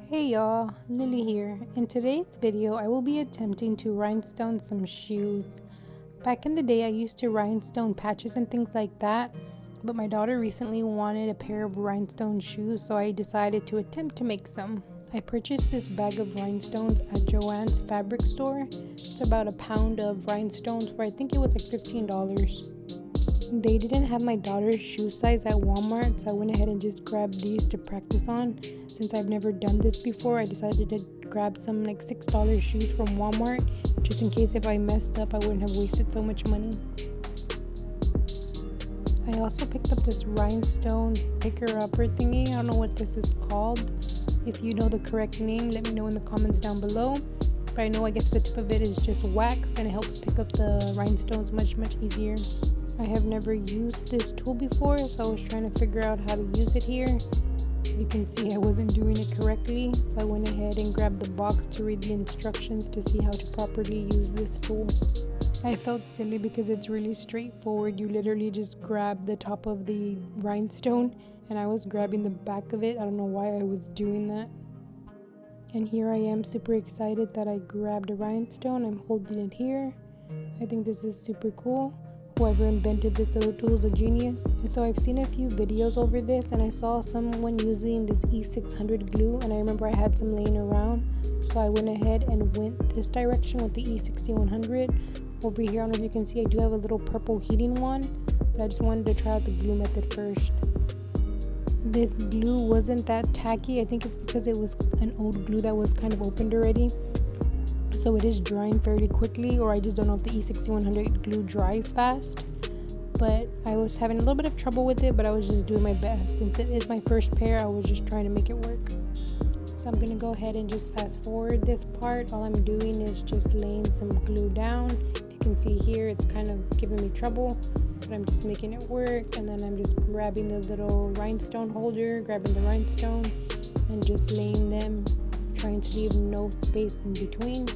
Hey y'all, Lily here. In today's video, I will be attempting to rhinestone some shoes. Back in the day, I used to rhinestone patches and things like that, but my daughter recently wanted a pair of rhinestone shoes, so I decided to attempt to make some. I purchased this bag of rhinestones at Joann's fabric store. It's about a pound of rhinestones for I think it was like $15. They didn't have my daughter's shoe size at Walmart, so I went ahead and just grabbed these to practice on. Since I've never done this before, I decided to grab some like $6 shoes from Walmart, just in case if I messed up, I wouldn't have wasted so much money. I also picked up this rhinestone picker-upper thingy. I don't know what this is called. If you know the correct name, let me know in the comments down below. But I know I guess the tip of it is just wax, and it helps pick up the rhinestones much easier. I have never used this tool before, so I was trying to figure out how to use it here. You can see I wasn't doing it correctly, so I went ahead and grabbed the box to read the instructions to see how to properly use this tool. I felt silly because it's really straightforward. You literally just grab the top of the rhinestone, and I was grabbing the back of it. I don't know why I was doing that. And here I am, super excited that I grabbed a rhinestone. I'm holding it here. I think this is super cool. Whoever invented this little tool is a genius. And so I've seen a few videos over this, and I saw someone using this E600 glue, and I remember I had some laying around, so I went ahead and went this direction with the E6100. Over here, I don't know if you can see, I do have a little purple heating one, but I just wanted to try out the glue method first. This glue wasn't that tacky. I think it's because it was an old glue that was kind of opened already, so it is drying fairly quickly, or I just don't know if the E6100 glue dries fast. But I was having a little bit of trouble with it, but I was just doing my best. Since it is my first pair, I was just trying to make it work. So I'm going to go ahead and just fast forward this part. All I'm doing is just laying some glue down. If you can see here, it's kind of giving me trouble, but I'm just making it work. And then I'm just grabbing the little rhinestone holder, grabbing the rhinestone, and just laying them, trying to leave no space in between.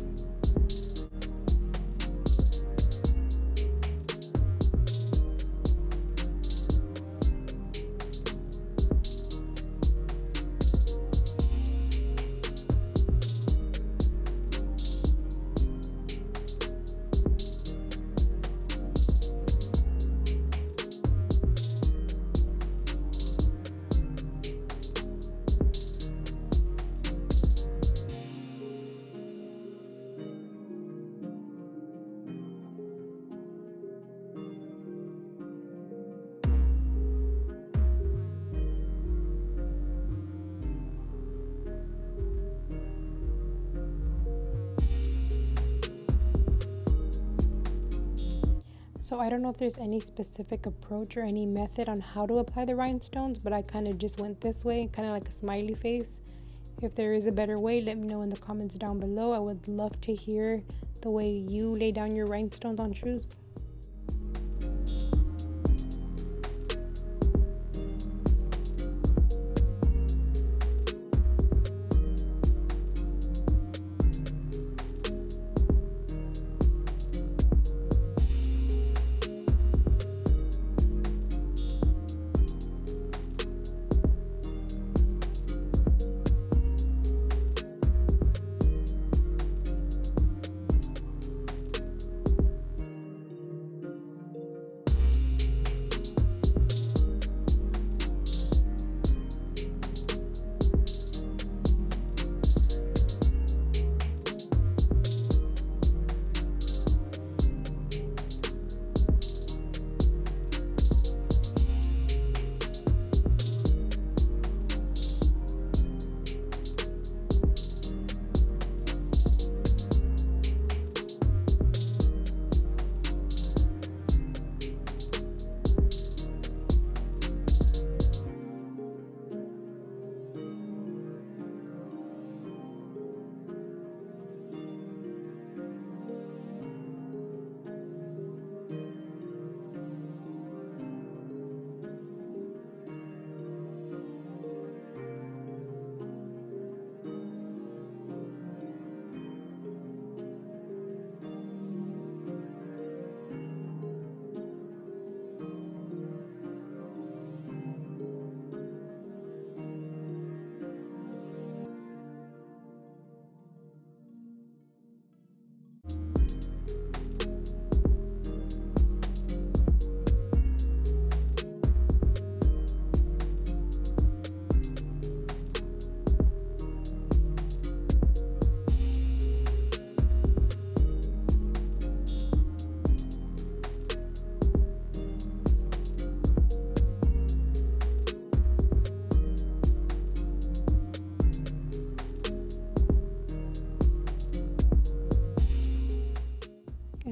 So I don't know if there's any specific approach or any method on how to apply the rhinestones, but I kind of just went this way, kind of like a smiley face. If there is a better way, let me know in the comments down below. I would love to hear the way you lay down your rhinestones on shoes.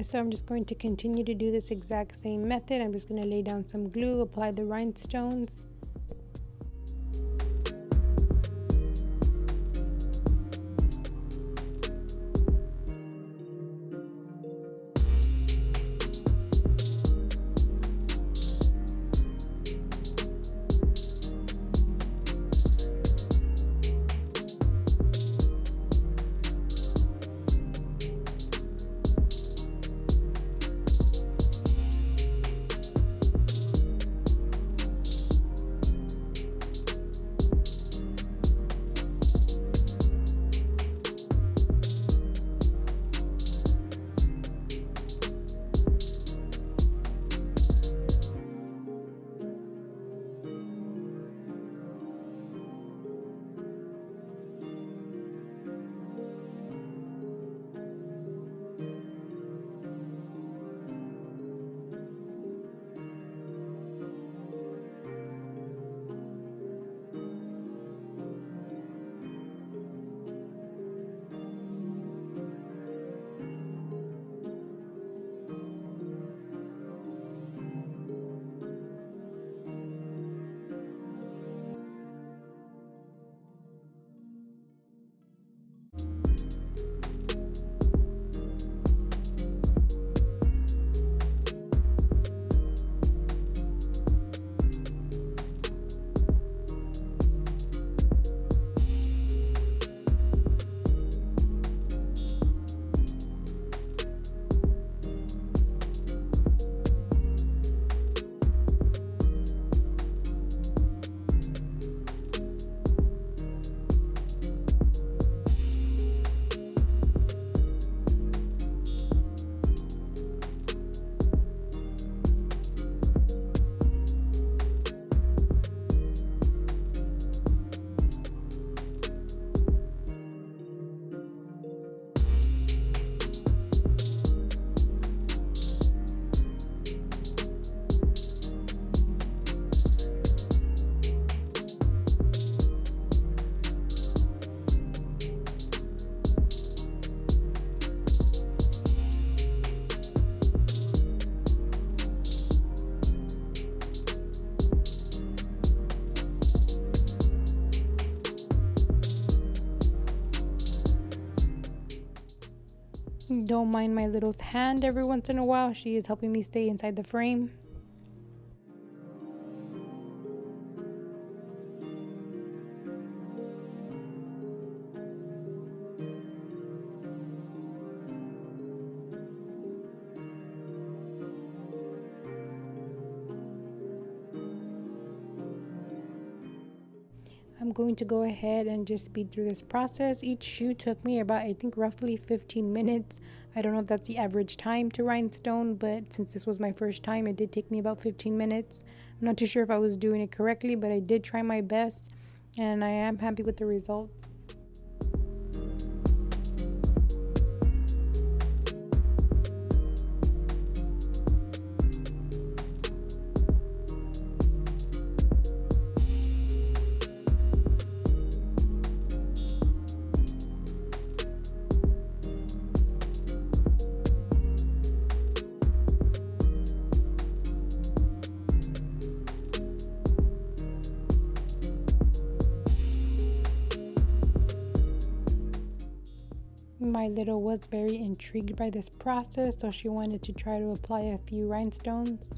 So I'm just going to continue to do this exact same method. I'm just going to lay down some glue, apply the rhinestones. Don't mind my little's hand every once in a while. She is helping me stay inside the frame. I'm going to go ahead and just speed through this process. Each shoe took me about, I think, roughly 15 minutes. I don't know if that's the average time to rhinestone, but since this was my first time, it did take me about 15 minutes. I'm not too sure if I was doing it correctly, but I did try my best, and I am happy with the results. My little was very intrigued by this process, so she wanted to try to apply a few rhinestones.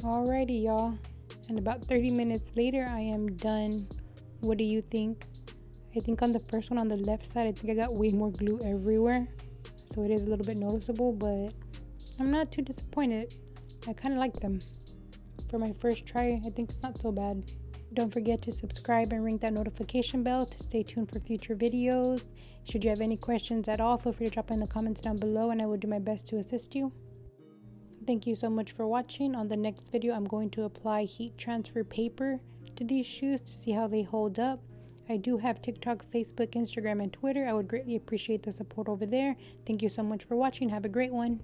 Alrighty, y'all. And about 30 minutes later, I am done. What do you think? I think on the first one on the left side, I think I got way more glue everywhere. So it is a little bit noticeable, but I'm not too disappointed. I kind of like them. For my first try, I think it's not so bad. Don't forget to subscribe and ring that notification bell to stay tuned for future videos. Should you have any questions at all, feel free to drop in the comments down below and I will do my best to assist you. Thank you so much for watching. On the next video, I'm going to apply heat transfer paper to these shoes to see how they hold up. I do have TikTok, Facebook, Instagram, and Twitter. I would greatly appreciate the support over there. Thank you so much for watching. Have a great one.